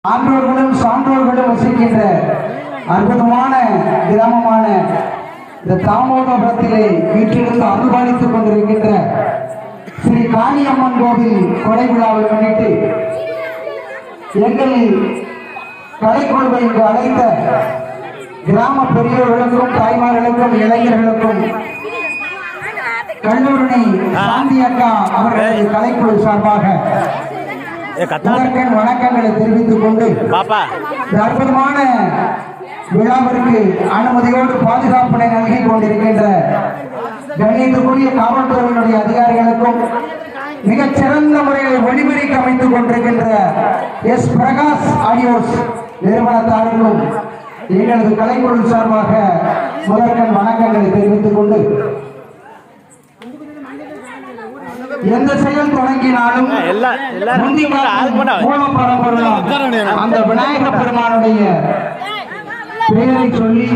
ஆன்றோர்களும் சான்றோர்களும் வசிக்கின்ற அற்புதமான கிராமமான இந்த தாமோதபுரத்திலே வீட்டிலிருந்து அருள்பாலித்துக் கொண்டிருக்கின்ற ஸ்ரீ காளியம்மன் கோவில் கொடை விழாவை முன்னிட்டு எங்கள் கலைக்குழுவை இங்கு அழைத்த கிராம பெரியோர்களுக்கும் தாய்மார்களுக்கும் இளைஞர்களுக்கும் கல்லூரணி சாந்தி அக்கா அவர்களது கலைக்குழு சார்பாக வணக்கங்களை தெரிவித்துக் கொண்டு அற்புதமான விழாவிற்கு அனுமதியோடு பாதுகாப்பினை நல்கிக் கொண்டிருக்கின்ற கண்ணியத்துக்குரிய காவல்துறையினுடைய அதிகாரிகளுக்கும் மிகச்சிறந்த முறையில் ஒளிபரிக்க அமைத்துக் கொண்டிருக்கின்ற எஸ் பிரகாஷ் ஆடியோஸ் நிறுவனத்தாருக்கும் எங்களது கலைக்குழு சார்பாக முதற்கண் வணக்கங்களை தெரிவித்துக் கொண்டு எந்த செயல் தொடங்கினாலும் அந்த விநாயக பெருமானுடைய பெயரை சொல்லி